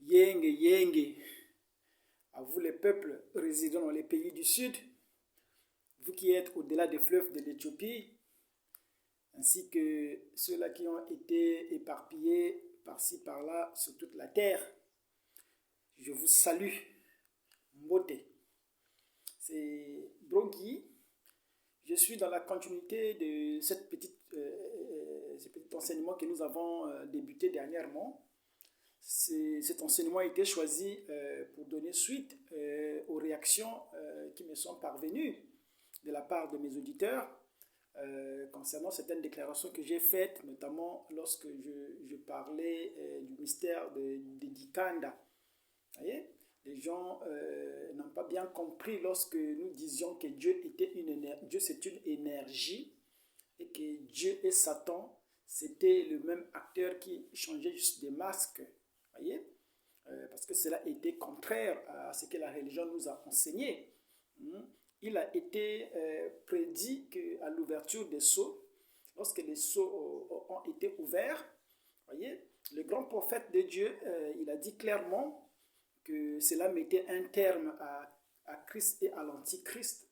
Yenge, Yenge, à vous les peuples résidant dans les pays du Sud, vous qui êtes au-delà des fleuves de l'Éthiopie, ainsi que ceux-là qui ont été éparpillés par-ci, par-là, sur toute la terre, je vous salue. Mbote. C'est Brogui. Je suis dans la continuité de ce petit enseignement que nous avons débuté dernièrement. Cet enseignement a été choisi pour donner suite aux réactions qui me sont parvenues de la part de mes auditeurs concernant certaines déclarations que j'ai faites, notamment lorsque je parlais du mystère de Dikanda. Vous voyez, les gens n'ont pas bien compris lorsque nous disions que Dieu c'est une énergie et que Dieu et Satan, c'était le même acteur qui changeait juste des masques. Voyez, parce que cela était contraire à ce que la religion nous a enseigné. Il a été prédit qu'à l'ouverture des sceaux, lorsque les sceaux ont été ouverts, voyez, le grand prophète de Dieu, il a dit clairement que cela mettait un terme à Christ et à l'Antichrist.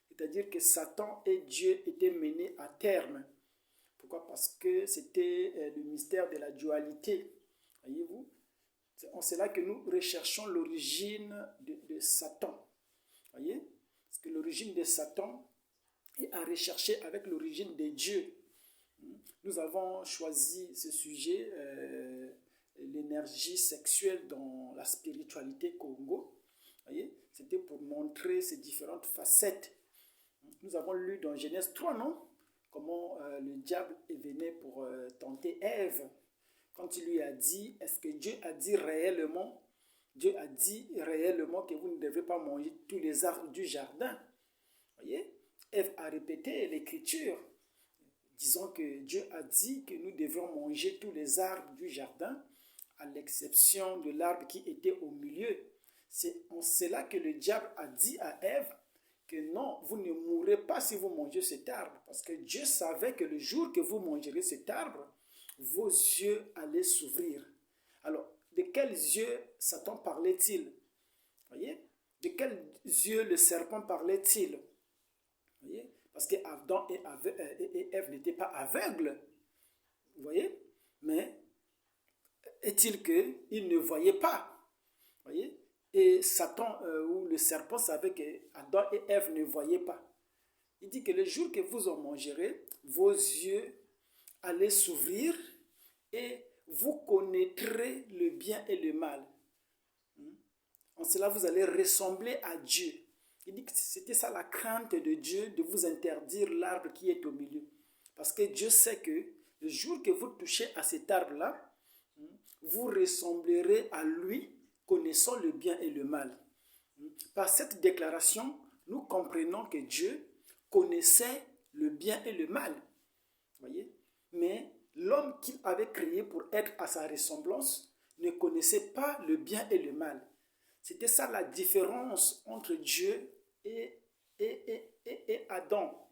C'est-à-dire que Satan et Dieu étaient menés à terme. Pourquoi? Parce que c'était le mystère de la dualité. Voyez-vous? C'est en cela que nous recherchons l'origine de Satan. Voyez? Parce que l'origine de Satan est à rechercher avec l'origine de Dieu. Nous avons choisi ce sujet, l'énergie sexuelle dans la spiritualité Congo. Voyez? C'était pour montrer ces différentes facettes. Nous avons lu dans Genèse 3, non? Comment le diable est venu pour tenter Ève. Quand il lui a dit, est-ce que Dieu a dit réellement? Dieu a dit réellement que vous ne devez pas manger tous les arbres du jardin. Voyez? Ève a répété l'écriture, disant que Dieu a dit que nous devions manger tous les arbres du jardin, à l'exception de l'arbre qui était au milieu. C'est en cela que le diable a dit à Ève que non, vous ne mourrez pas si vous mangez cet arbre, parce que Dieu savait que le jour que vous mangerez cet arbre, vos yeux allaient s'ouvrir. Alors, de quels yeux Satan parlait-il? Voyez? De quels yeux le serpent parlait-il? Voyez? Parce que Adam et Ève n'étaient pas aveugles. Vous voyez? Mais est-il qu'ils ne voyaient pas? Voyez? Et Satan ou le serpent savait que Adam et Ève ne voyaient pas. Il dit que le jour que vous en mangerez, vos yeux allaient s'ouvrir et vous connaîtrez le bien et le mal. En cela, vous allez ressembler à Dieu. Il dit que c'était ça la crainte de Dieu, de vous interdire l'arbre qui est au milieu. Parce que Dieu sait que le jour que vous touchez à cet arbre-là, vous ressemblerez à lui, connaissant le bien et le mal. Par cette déclaration, nous comprenons que Dieu connaissait le bien et le mal. Voyez? Mais l'homme qu'il avait créé pour être à sa ressemblance ne connaissait pas le bien et le mal. C'était ça la différence entre Dieu et Adam.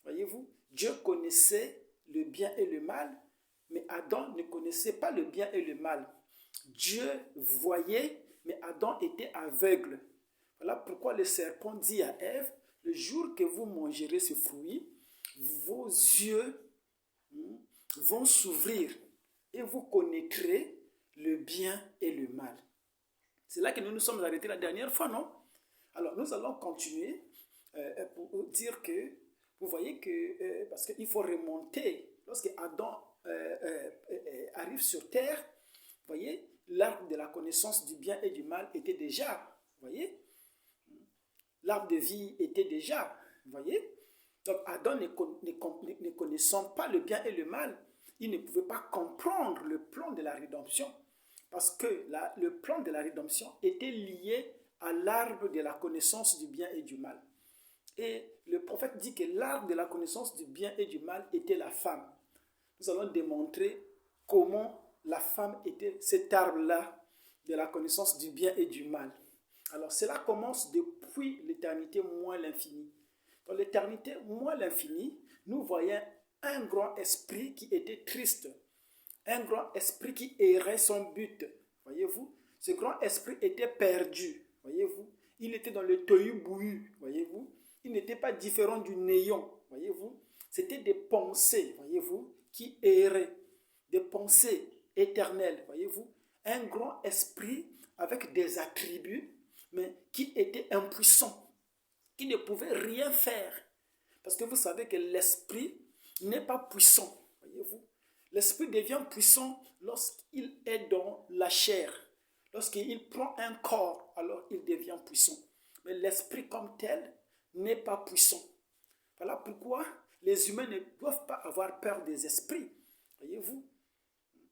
Voyez-vous? Dieu connaissait le bien et le mal, mais Adam ne connaissait pas le bien et le mal. Dieu voyait, mais Adam était aveugle. Voilà pourquoi le serpent dit à Ève, le jour que vous mangerez ce fruit, vos yeux vont s'ouvrir et vous connaîtrez le bien et le mal. C'est là que nous nous sommes arrêtés la dernière fois, non? Alors, nous allons continuer pour dire que, vous voyez que, parce qu'il faut remonter, lorsque Adam arrive sur terre, vous voyez, l'arbre de la connaissance du bien et du mal était déjà, vous voyez, l'arbre de vie était déjà, vous voyez. Donc Adam ne connaissant pas le bien et le mal, il ne pouvait pas comprendre le plan de la rédemption. Parce que le plan de la rédemption était lié à l'arbre de la connaissance du bien et du mal. Et le prophète dit que l'arbre de la connaissance du bien et du mal était la femme. Nous allons démontrer comment la femme était cet arbre-là de la connaissance du bien et du mal. Alors cela commence depuis l'éternité moins l'infini. Dans l'éternité moins l'infini, nous voyons un grand esprit qui était triste. Un grand esprit qui errait son but. Voyez-vous? Ce grand esprit était perdu, voyez-vous. Il était dans le tohu bohu, voyez-vous. Il n'était pas différent du néant, voyez-vous. C'était des pensées, voyez-vous, qui erraient, des pensées éternelles, voyez-vous. Un grand esprit avec des attributs, mais qui était impuissant, qui ne pouvait rien faire. Parce que vous savez que l'esprit n'est pas puissant, voyez-vous. L'esprit devient puissant lorsqu'il est dans la chair. Lorsqu'il prend un corps, alors il devient puissant. Mais l'esprit comme tel n'est pas puissant. Voilà pourquoi les humains ne doivent pas avoir peur des esprits. Voyez-vous,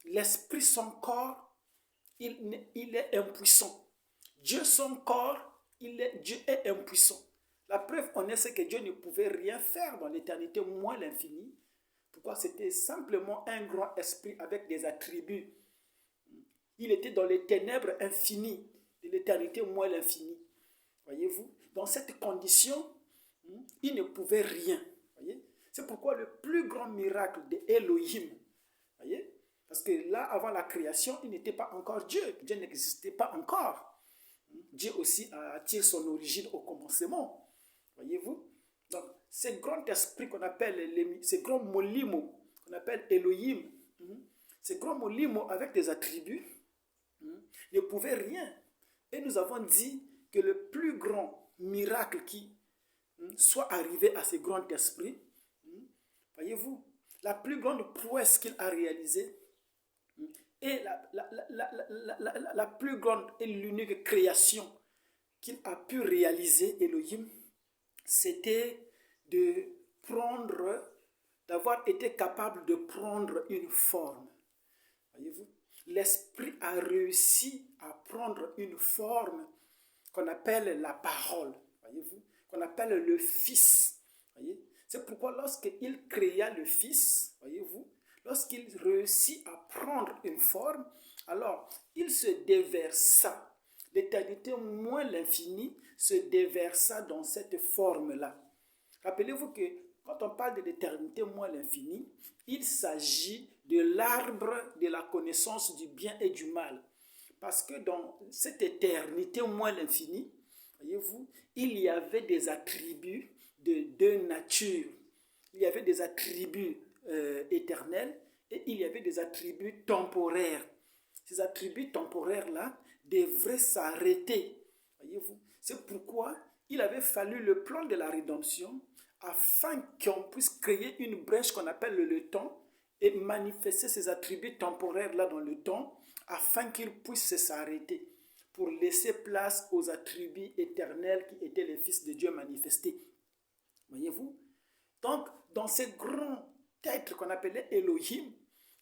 l'esprit, son corps, il est impuissant. Dieu, son corps, Dieu est impuissant. La preuve en est ce que Dieu ne pouvait rien faire dans l'éternité, moins l'infini. Pourquoi? C'était simplement un grand esprit avec des attributs. Il était dans les ténèbres infinies de l'éternité, moins l'infini. Voyez-vous, dans cette condition, il ne pouvait rien. Voyez? C'est pourquoi le plus grand miracle d'Élohim, voyez? Parce que là, avant la création, il n'était pas encore Dieu. Dieu n'existait pas encore. Dieu aussi tire son origine au commencement. Voyez-vous? Donc, ce grand esprit qu'on appelle, ce grand molimo, qu'on appelle Elohim, ce grand molimo avec des attributs, ne pouvait rien. Et nous avons dit que le plus grand miracle qui soit arrivé à ce grand esprit, voyez-vous, la plus grande prouesse qu'il a réalisée, et la plus grande et l'unique création qu'il a pu réaliser, Elohim, c'était d'avoir été capable de prendre une forme. Voyez-vous, l'esprit a réussi à prendre une forme qu'on appelle la parole, voyez-vous, qu'on appelle le Fils. Voyez? C'est pourquoi lorsqu'il créa le Fils, voyez-vous, lorsqu'il réussit à prendre une forme, alors il se déversa. L'éternité moins l'infini se déversa dans cette forme-là. Rappelez-vous que quand on parle de l'éternité moins l'infini, il s'agit de l'arbre de la connaissance du bien et du mal. Parce que dans cette éternité moins l'infini, voyez-vous, il y avait des attributs de deux natures. Il y avait des attributs éternels et il y avait des attributs temporaires. Ces attributs temporaires-là devraient s'arrêter. Voyez-vous, c'est pourquoi il avait fallu le plan de la rédemption afin qu'on puisse créer une brèche qu'on appelle le temps et manifester ces attributs temporaires-là dans le temps afin qu'ils puissent s'arrêter pour laisser place aux attributs éternels qui étaient les fils de Dieu manifestés. Voyez-vous? Donc, dans ces grands êtres qu'on appelait Elohim,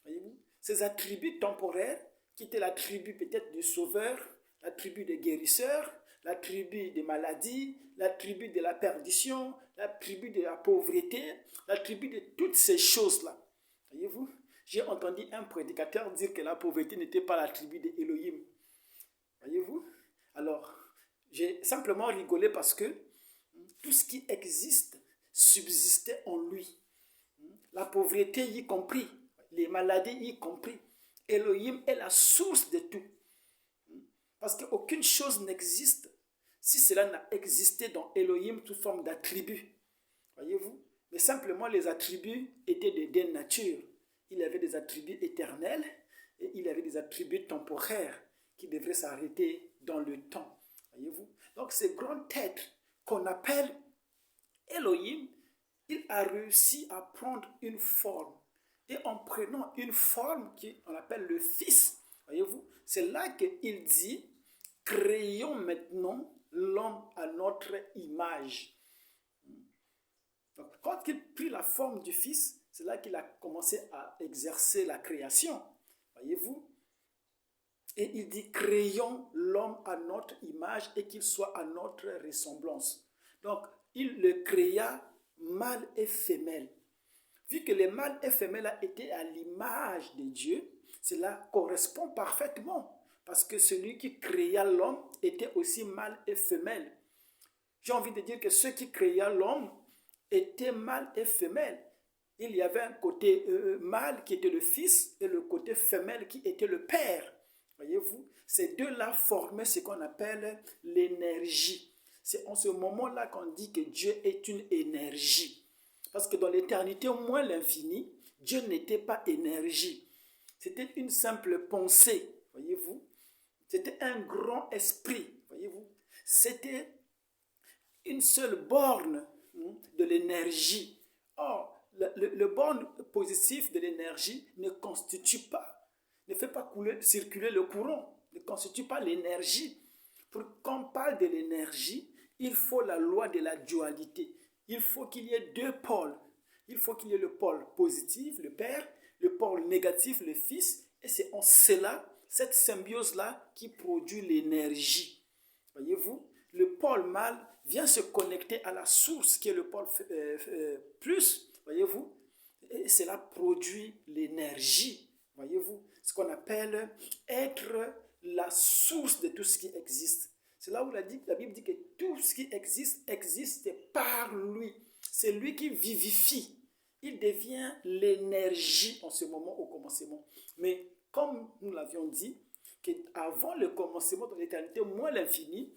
voyez-vous, ces attributs temporaires qui étaient l'attribut peut-être du sauveur, l'attribut de guérisseur, l'attribut des maladies, l'attribut de la perdition, l'attribut de la pauvreté, l'attribut de toutes ces choses-là. Voyez-vous, j'ai entendu un prédicateur dire que la pauvreté n'était pas l'attribut d'Elohim. Voyez-vous, alors, j'ai simplement rigolé parce que tout ce qui existe subsistait en lui. La pauvreté y compris, les maladies y compris. Elohim est la source de tout. Parce qu'aucune chose n'existe si cela n'a existé dans Elohim sous forme d'attributs. Voyez-vous? Mais simplement les attributs étaient de deux natures. Il y avait des attributs éternels et il y avait des attributs temporaires qui devraient s'arrêter dans le temps. Voyez-vous? Donc ce grand être qu'on appelle Elohim, il a réussi à prendre une forme. Et en prenant une forme qu'on appelle le Fils, voyez-vous, c'est là qu'il dit, créons maintenant l'homme à notre image. Donc, quand il prit la forme du Fils, c'est là qu'il a commencé à exercer la création. Voyez-vous? Et il dit, créons l'homme à notre image et qu'il soit à notre ressemblance. Donc, il le créa mâle et femelle. Vu que les mâles et femelles étaient à l'image de Dieu, cela correspond parfaitement. Parce que celui qui créa l'homme était aussi mâle et femelle. J'ai envie de dire que ceux qui créaient l'homme étaient mâle et femelle. Il y avait un côté mâle qui était le fils et le côté femelle qui était le père. Voyez-vous, ces deux-là formaient ce qu'on appelle l'énergie. C'est en ce moment-là qu'on dit que Dieu est une énergie. Parce que dans l'éternité, moins l'infini, Dieu n'était pas énergie. C'était une simple pensée, voyez-vous. C'était un grand esprit, voyez-vous. C'était une seule borne de l'énergie. Or, le borne positif de l'énergie ne constitue pas, ne fait pas circuler le courant, ne constitue pas l'énergie. Pour qu'on parle de l'énergie, il faut la loi de la dualité. Il faut qu'il y ait deux pôles. Il faut qu'il y ait le pôle positif, le Père, le pôle négatif, le Fils, et c'est en cela, cette symbiose-là, qui produit l'énergie. Voyez-vous, le pôle mâle vient se connecter à la source qui est le pôle plus, voyez-vous, et cela produit l'énergie, voyez-vous, ce qu'on appelle être la source de tout ce qui existe. C'est là où la Bible dit que tout ce qui existe, existe par lui. C'est lui qui vivifie. Il devient l'énergie en ce moment au commencement. Mais comme nous l'avions dit, qu'avant le commencement de l'éternité, moins l'infini,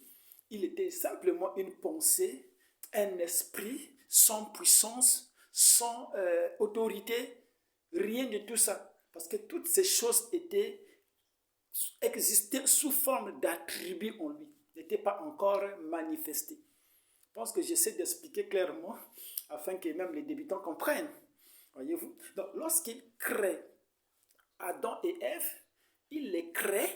il était simplement une pensée, un esprit sans puissance, sans autorité, rien de tout ça. Parce que toutes ces choses existaient sous forme d'attributs en lui, n'étaient pas encore manifestées. Je pense que j'essaie d'expliquer clairement afin que même les débutants comprennent. Voyez-vous? Donc, lorsqu'il crée Adam et Ève, il les crée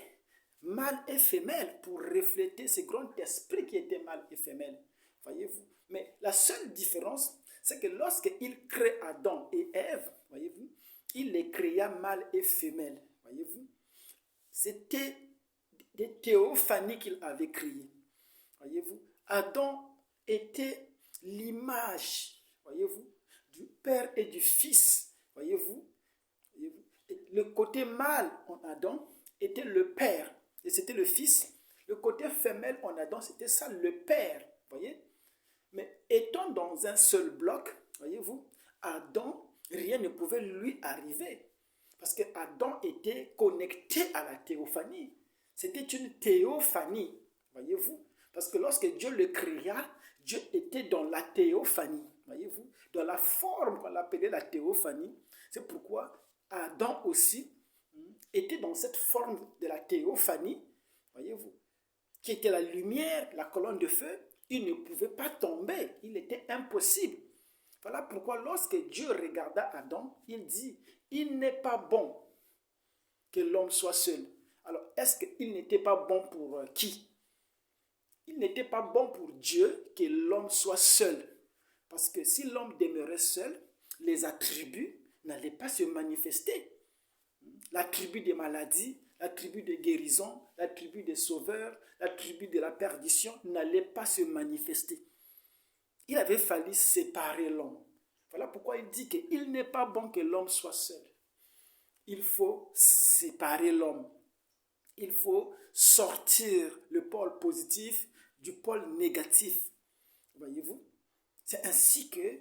mâle et femelle pour refléter ce grand esprit qui était mâle et femelle. Voyez-vous? Mais la seule différence, c'est que lorsqu'il crée Adam et Ève, voyez-vous, il les créa mâle et femelle. Voyez-vous? C'était des théophanies qu'il avait créées. Voyez-vous? Adam était l'image, voyez-vous, du Père et du Fils. Voyez-vous? Le côté mâle en Adam était le Père et c'était le Fils. Le côté femelle en Adam, c'était ça, le Père. Voyez? Mais étant dans un seul bloc, voyez-vous, Adam, rien ne pouvait lui arriver. Parce que Adam était connecté à la théophanie. C'était une théophanie, voyez-vous. Parce que lorsque Dieu le créa, Dieu était dans la théophanie, voyez-vous. Dans la forme qu'on appelait la théophanie. C'est pourquoi Adam aussi était dans cette forme de la théophanie, voyez-vous, qui était la lumière, la colonne de feu. Il ne pouvait pas tomber, il était impossible. Voilà pourquoi lorsque Dieu regarda Adam, il dit, il n'est pas bon que l'homme soit seul. Alors, est-ce qu'il n'était pas bon pour qui? Il n'était pas bon pour Dieu que l'homme soit seul. Parce que si l'homme demeurait seul, les attributs n'allaient pas se manifester. L'attribut des maladies, l'attribut de guérison, l'attribut des sauveurs, l'attribut de la perdition n'allait pas se manifester. Il avait fallu séparer l'homme. Voilà pourquoi il dit qu'il n'est pas bon que l'homme soit seul. Il faut séparer l'homme. Il faut sortir le pôle positif du pôle négatif. Voyez-vous? C'est ainsi que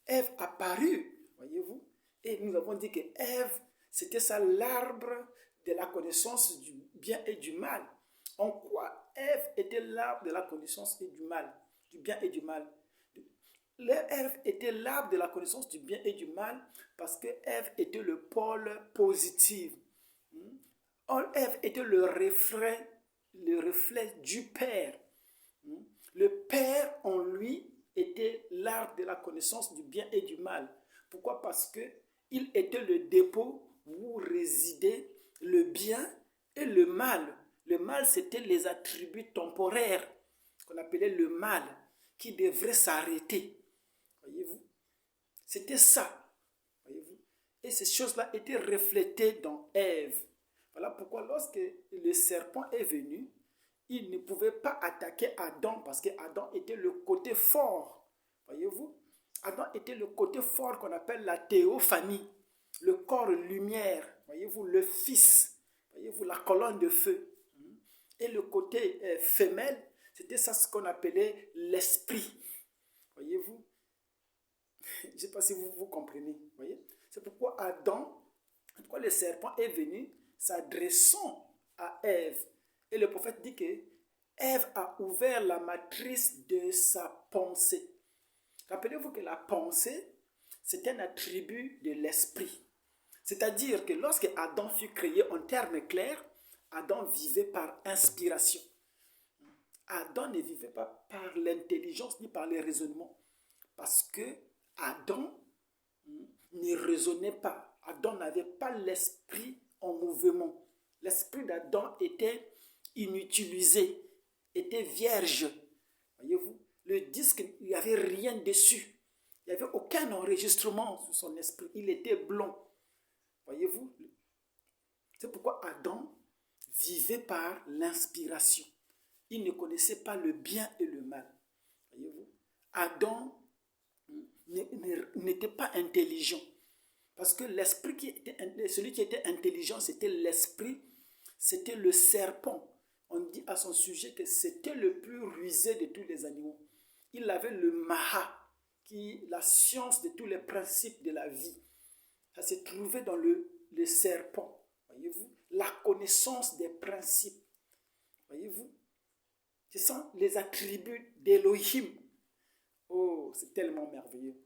Ève apparut. Voyez-vous? Et nous avons dit que Ève, c'était ça l'arbre de la connaissance du bien et du mal. En quoi Ève était l'arbre de la connaissance et du mal, du bien et du mal? Ève était l'arbre de la connaissance du bien et du mal parce que Ève était le pôle positif. Ève était le reflet du Père. Le Père en lui était l'arbre de la connaissance du bien et du mal. Pourquoi? Parce qu'il était le dépôt où résidait le bien et le mal. Le mal, c'était les attributs temporaires qu'on appelait le mal, qui devraient s'arrêter. Voyez-vous? C'était ça. Voyez-vous? Et ces choses-là étaient reflétées dans Ève. Voilà pourquoi lorsque le serpent est venu, il ne pouvait pas attaquer Adam parce qu'Adam était le côté fort. Voyez-vous? Adam était le côté fort qu'on appelle la théophanie, le corps lumière, voyez-vous, le Fils, voyez-vous, la colonne de feu. Et le côté femelle, c'était ça ce qu'on appelait l'esprit. Voyez-vous? Je ne sais pas si vous comprenez. Voyez? C'est pourquoi Adam, pourquoi le serpent est venu s'adressant à Ève. Et le prophète dit que Ève a ouvert la matrice de sa pensée. Rappelez-vous que la pensée, c'est un attribut de l'esprit. C'est-à-dire que lorsque Adam fut créé en termes clairs, Adam vivait par inspiration. Adam ne vivait pas par l'intelligence ni par les raisonnements. Parce que Adam ne raisonnait pas. Adam n'avait pas l'esprit en mouvement. L'esprit d'Adam était inutilisé, était vierge. Voyez-vous, le disque, il n'y avait rien dessus. Il n'y avait aucun enregistrement sur son esprit. Il était blanc. Voyez-vous, c'est pourquoi Adam vivait par l'inspiration. Il ne connaissait pas le bien et le mal. Voyez-vous, Adam n'était pas intelligent. Parce que celui qui était intelligent, c'était l'esprit, c'était le serpent. On dit à son sujet que c'était le plus rusé de tous les animaux. Il avait le maha, la science de tous les principes de la vie. Ça se trouvait dans le serpent. Voyez-vous, la connaissance des principes. Voyez-vous, ce sont les attributs d'Elohim. Oh, c'est tellement merveilleux.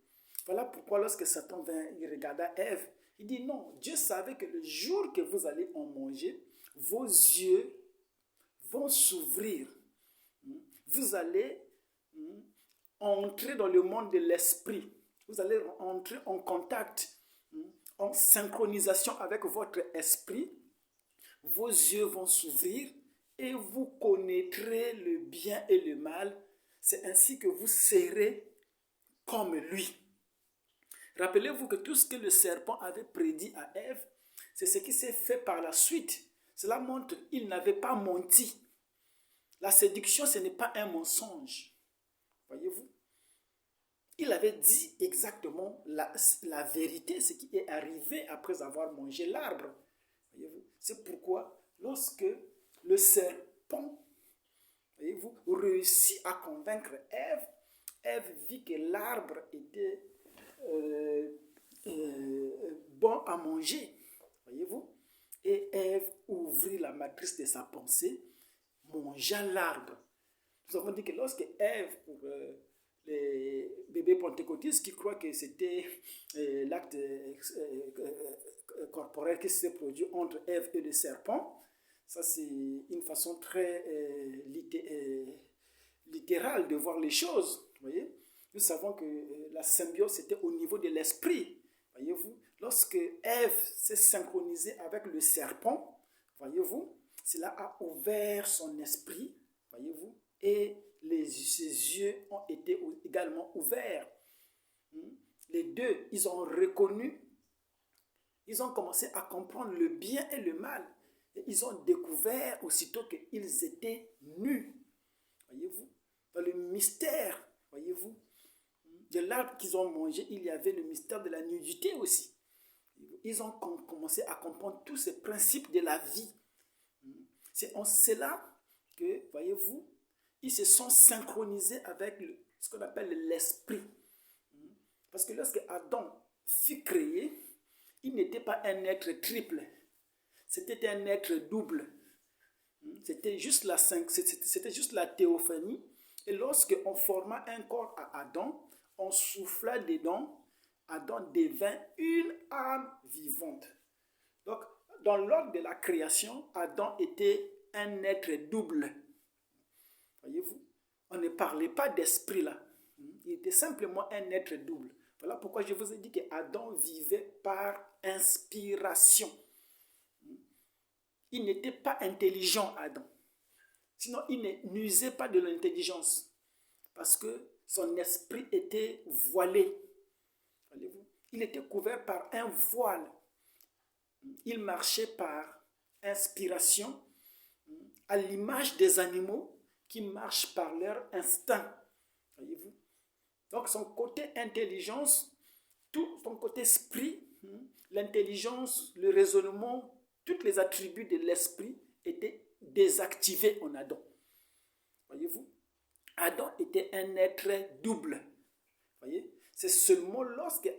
Voilà pourquoi lorsque Satan vint, il regarda Ève, il dit non, Dieu savait que le jour que vous allez en manger, vos yeux vont s'ouvrir. Vous allez entrer dans le monde de l'esprit. Vous allez entrer en contact, en synchronisation avec votre esprit. Vos yeux vont s'ouvrir et vous connaîtrez le bien et le mal. C'est ainsi que vous serez comme lui. Rappelez-vous que tout ce que le serpent avait prédit à Ève, c'est ce qui s'est fait par la suite. Cela montre qu'il n'avait pas menti. La séduction, ce n'est pas un mensonge. Voyez-vous? Il avait dit exactement la vérité, ce qui est arrivé après avoir mangé l'arbre. Voyez-vous? C'est pourquoi, lorsque le serpent, voyez-vous, réussit à convaincre Ève, Ève vit que l'arbre était bon à manger, voyez-vous, et Ève ouvrit la matrice de sa pensée, mangea l'arbre. Nous avons dit que lorsque Ève, pour les bébés pentecôtistes qui croient que c'était l'acte corporel qui s'est produit entre Ève et le serpent, ça c'est une façon très littérale de voir les choses, voyez. Nous savons que la symbiose, c'était au niveau de l'esprit. Voyez-vous, lorsque Ève s'est synchronisée avec le serpent, voyez-vous, cela a ouvert son esprit, voyez-vous, et ses yeux ont été également ouverts. Les deux, ils ont reconnu, ils ont commencé à comprendre le bien et le mal. Et ils ont découvert aussitôt qu'ils étaient nus. Voyez-vous, dans le mystère, voyez-vous, de l'arbre qu'ils ont mangé, il y avait le mystère de la nudité aussi. Ils ont commencé à comprendre tous ces principes de la vie. C'est en cela que, voyez-vous, ils se sont synchronisés avec ce qu'on appelle l'esprit. Parce que lorsque Adam fut créé, il n'était pas un être triple, c'était un être double. C'était juste la théophanie. Et lorsque on forma un corps à Adam, on souffla dedans, Adam devint une âme vivante. Donc, dans l'ordre de la création, Adam était un être double. Voyez-vous, on ne parlait pas d'esprit là. Il était simplement un être double. Voilà pourquoi je vous ai dit qu'Adam vivait par inspiration. Il n'était pas intelligent, Adam. Sinon, il n'usait pas de l'intelligence. Parce que son esprit était voilé. Voyez-vous? Il était couvert par un voile. Il marchait par inspiration, à l'image des animaux qui marchent par leur instinct. Voyez-vous? Donc son côté intelligence, tout son côté esprit, l'intelligence, le raisonnement, tous les attributs de l'esprit étaient désactivés en Adam. Voyez-vous? Adam était un être double. Voyez? C'est seulement lorsque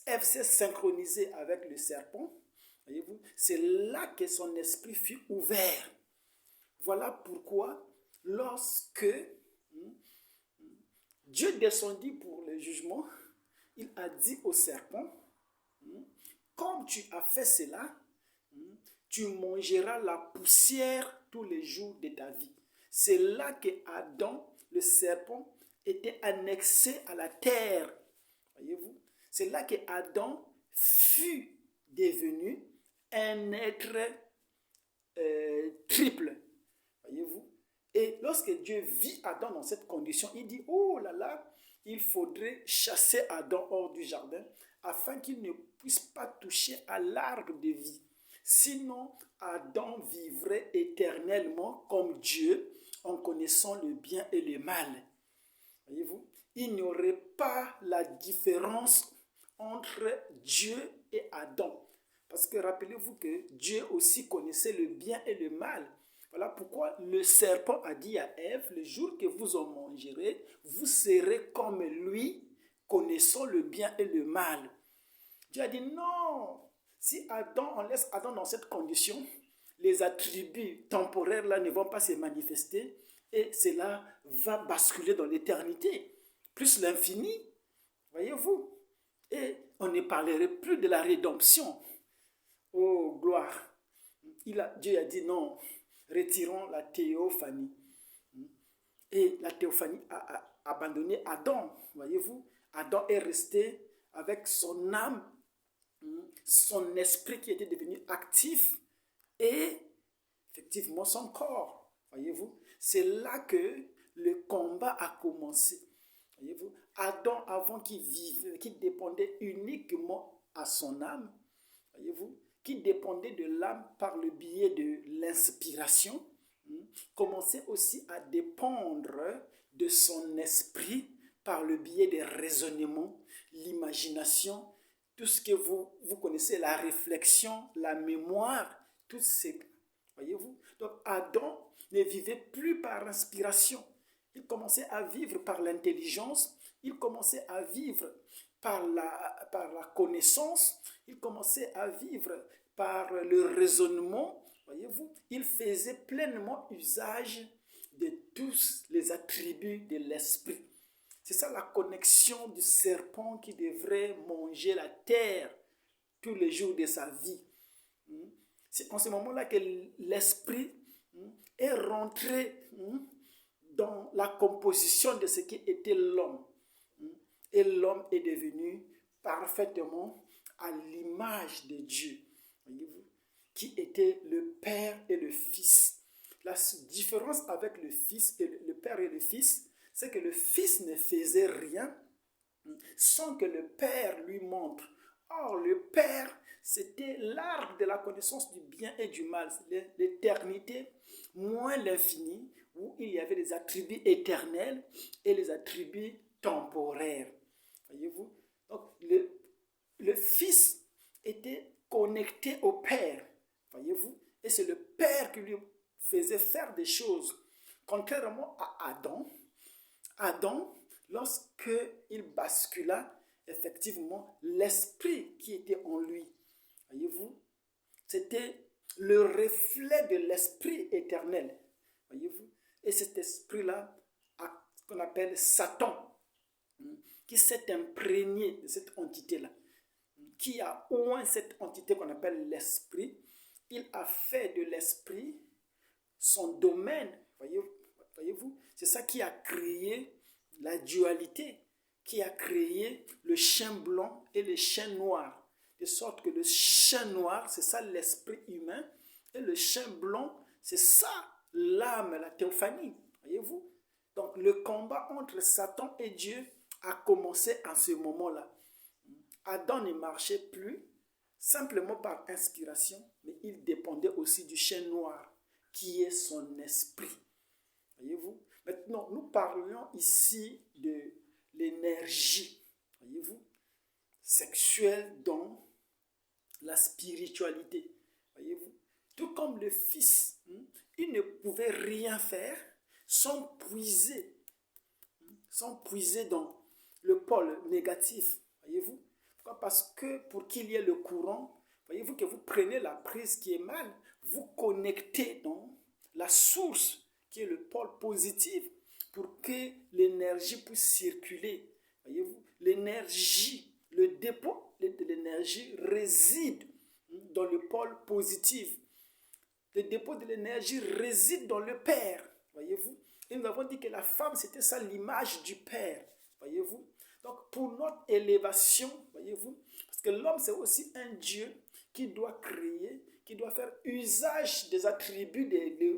Ève s'est synchronisée avec le serpent, Voyez-vous, c'est là que son esprit fut ouvert. Voilà pourquoi, lorsque Dieu descendit pour le jugement, il a dit au serpent, comme tu as fait cela, tu mangeras la poussière tous les jours de ta vie. C'est là que Adam, le serpent, était annexé à la terre. Voyez-vous? C'est là que Adam fut devenu un être triple. Voyez-vous? Et lorsque Dieu vit Adam dans cette condition, il dit, oh là là, il faudrait chasser Adam hors du jardin afin qu'il ne puisse pas toucher à l'arbre de vie. Sinon, Adam vivrait éternellement comme Dieu en connaissant le bien et le mal. Voyez-vous? Il n'y aurait pas la différence entre Dieu et Adam. Parce que rappelez-vous que Dieu aussi connaissait le bien et le mal. Voilà pourquoi le serpent a dit à Ève, le jour que vous en mangerez, vous serez comme lui, connaissant le bien et le mal. Dieu a dit non. Si on laisse Adam dans cette condition, les attributs temporaires là ne vont pas se manifester et cela va basculer dans l'éternité, plus l'infini, voyez-vous. Et on ne parlerait plus de la rédemption. Oh, gloire. Dieu a dit non, retirons la théophanie. Et la théophanie a abandonné Adam, voyez-vous. Adam est resté avec son âme, son esprit qui était devenu actif et effectivement son corps, voyez-vous. C'est là que le combat a commencé, voyez-vous. Adam, avant qu'il vive, qui dépendait uniquement à son âme, voyez-vous, qui dépendait de l'âme par le biais de l'inspiration, commençait aussi à dépendre de son esprit par le biais des raisonnements, l'imagination, tout ce que vous connaissez, la réflexion, la mémoire, tout ces, voyez-vous. Donc Adam ne vivait plus par inspiration. Il commençait à vivre par l'intelligence, il commençait à vivre par la connaissance, il commençait à vivre par le raisonnement, voyez-vous. Il faisait pleinement usage de tous les attributs de l'esprit. C'est ça la connexion du serpent qui devrait manger la terre tous les jours de sa vie. C'est en ce moment-là que l'esprit est rentré dans la composition de ce qui était l'homme. Et l'homme est devenu parfaitement à l'image de Dieu, voyez-vous, qui était le Père et le Fils. La différence avec le Fils et le Père et le Fils, c'est que le Fils ne faisait rien sans que le Père lui montre. Or, le Père, c'était l'arbre de la connaissance du bien et du mal, l'éternité, moins l'infini, où il y avait les attributs éternels et les attributs temporaires. Voyez-vous? Donc, le Fils était connecté au Père, voyez-vous? Et c'est le Père qui lui faisait faire des choses. Contrairement à Adam, lorsqu'il bascula, effectivement, l'esprit qui était en lui, voyez-vous, c'était le reflet de l'esprit éternel, voyez-vous. Et cet esprit-là, qu'on appelle Satan, qui s'est imprégné de cette entité-là, qui a au moins cette entité qu'on appelle l'esprit, il a fait de l'esprit son domaine, voyez-vous, c'est ça qui a créé la dualité, qui a créé le chien blanc et le chien noir, de sorte que le chien noir, c'est ça l'esprit humain, et le chien blanc, c'est ça l'âme, la théophanie, voyez-vous. Donc le combat entre Satan et Dieu a commencé à ce moment-là. Adam ne marchait plus simplement par inspiration, mais il dépendait aussi du chien noir, qui est son esprit. Voyez-vous? Maintenant, nous parlons ici de l'énergie, voyez-vous, sexuelle dans la spiritualité. Voyez-vous? Tout comme le Fils, il ne pouvait rien faire sans puiser dans le pôle négatif. Voyez-vous? Pourquoi? Parce que pour qu'il y ait le courant, voyez-vous que vous prenez la prise qui est mal, vous connectez dans la source qui est le pôle positif pour que l'énergie puisse circuler. Voyez-vous, l'énergie, le dépôt de l'énergie réside dans le pôle positif. Le dépôt de l'énergie réside dans le Père. Voyez-vous, et nous avons dit que la femme, c'était ça l'image du Père. Voyez-vous, donc pour notre élévation, voyez-vous, parce que l'homme c'est aussi un Dieu qui doit créer, qui doit faire usage des attributs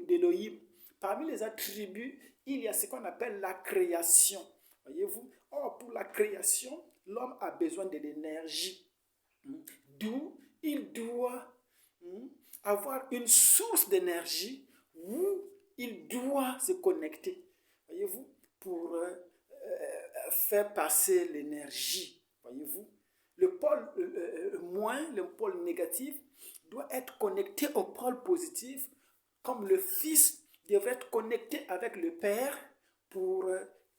d'Élohim. Parmi les attributs, il y a ce qu'on appelle la création. Voyez-vous, or pour la création, l'homme a besoin de l'énergie. D'où il doit avoir une source d'énergie où il doit se connecter. Voyez-vous, pour faire passer l'énergie. Voyez-vous, le pôle le pôle négatif doit être connecté au pôle positif, comme le Fils devrait être connecté avec le Père pour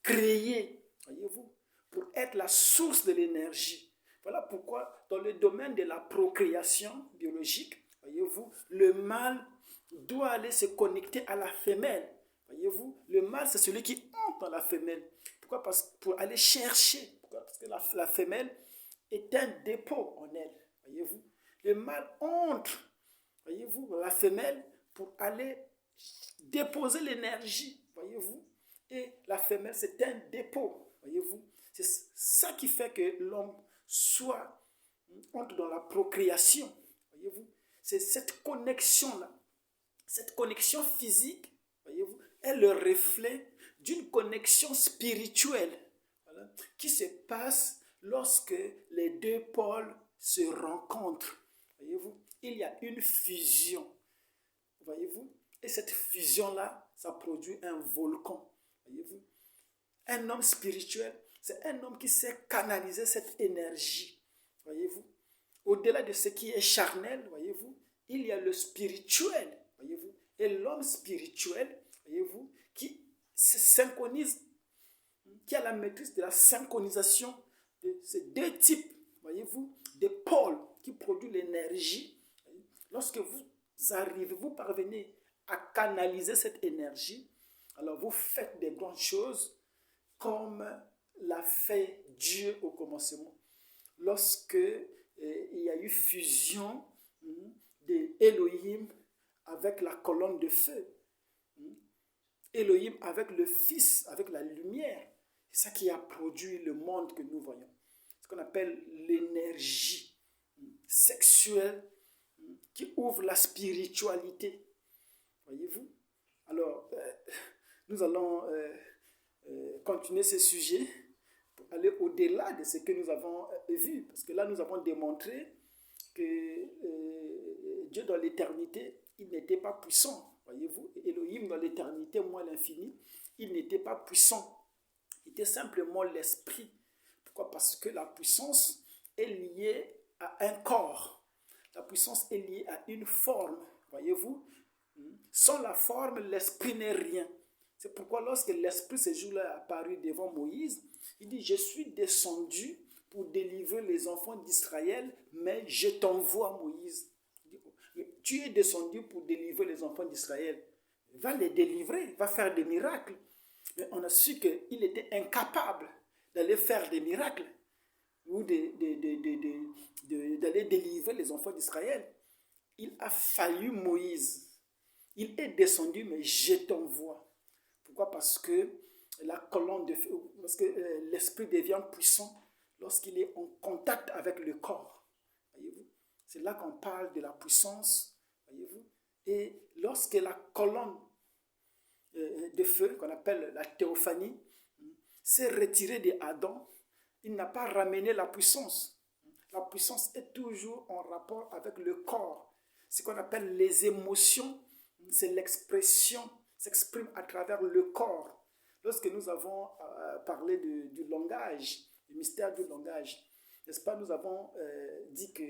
créer, voyez-vous, pour être la source de l'énergie. Voilà pourquoi dans le domaine de la procréation biologique, voyez-vous, le mâle doit aller se connecter à la femelle. Voyez-vous, le mâle c'est celui qui entre dans la femelle. Pourquoi? Parce que pour aller chercher. Pourquoi? Parce que la femelle est un dépôt en elle. Voyez-vous, le mâle entre, voyez-vous, dans la femelle pour aller déposer l'énergie. Voyez-vous, et la femelle c'est un dépôt. Voyez-vous, c'est ça qui fait que l'homme entre dans la procréation. Voyez-vous, c'est cette connexion-là, cette connexion physique, voyez-vous, est le reflet d'une connexion spirituelle, voilà, qui se passe lorsque les deux pôles se rencontrent. Voyez-vous, il y a une fusion. Voyez-vous, et cette fusion-là, ça produit un volcan. Voyez-vous, un homme spirituel, c'est un homme qui sait canaliser cette énergie. Voyez-vous, au-delà de ce qui est charnel, voyez-vous, il y a le spirituel. Voyez-vous, et l'homme spirituel, voyez-vous, qui se synchronise, qui a la maîtrise de la synchronisation de ces deux types, voyez-vous, de pôles qui produisent l'énergie. Lorsque vous arrivez, vous parvenez à canaliser cette énergie, alors vous faites des grandes choses comme l'a fait Dieu au commencement. Lorsque il y a eu fusion d'Élohim avec la colonne de feu, Élohim avec le Fils, avec la lumière, c'est ça qui a produit le monde que nous voyons. Ce qu'on appelle l'énergie sexuelle qui ouvre la spiritualité. Voyez-vous? Alors, nous allons continuer ce sujet pour aller au-delà de ce que nous avons vu. Parce que là, nous avons démontré que Dieu dans l'éternité, il n'était pas puissant. Voyez-vous? Elohim dans l'éternité, moi l'infini, il n'était pas puissant. Il était simplement l'esprit. Pourquoi? Parce que la puissance est liée à un corps. La puissance est liée à une forme. Voyez-vous? Sans la forme, l'esprit n'est rien. C'est pourquoi lorsque l'esprit ce jour-là est apparu devant Moïse, il dit, je suis descendu pour délivrer les enfants d'Israël, mais je t'envoie Moïse. Tu es descendu pour délivrer les enfants d'Israël. Va les délivrer, va faire des miracles. Mais on a su qu'il était incapable d'aller faire des miracles ou d'aller délivrer les enfants d'Israël. Il a fallu Moïse. Il est descendu, mais je t'envoie. Pourquoi? Parce que la colonne de feu, parce que l'esprit devient puissant lorsqu'il est en contact avec le corps. Voyez-vous? C'est là qu'on parle de la puissance. Voyez-vous? Et lorsque la colonne de feu, qu'on appelle la théophanie, s'est retirée d'Adam, il n'a pas ramené la puissance. La puissance est toujours en rapport avec le corps. Ce qu'on appelle les émotions, c'est l'expression, s'exprime à travers le corps. Lorsque nous avons parlé du langage, du mystère du langage, n'est-ce pas, nous avons dit que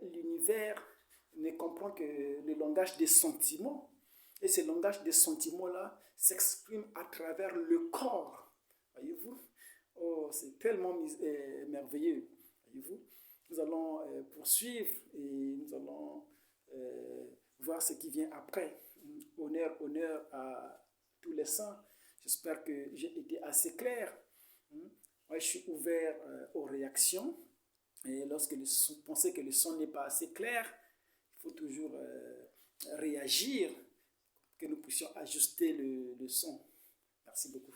l'univers ne comprend que le langage des sentiments. Et ce langage des sentiments-là s'exprime à travers le corps. Voyez-vous? Oh, c'est tellement merveilleux. Voyez-vous? nous allons poursuivre et nous allons voir ce qui vient après. Honneur à tous les saints. J'espère que j'ai été assez clair. Moi, je suis ouvert aux réactions. Et lorsque vous pensez que le son n'est pas assez clair, il faut toujours réagir, que nous puissions ajuster le son. Merci beaucoup.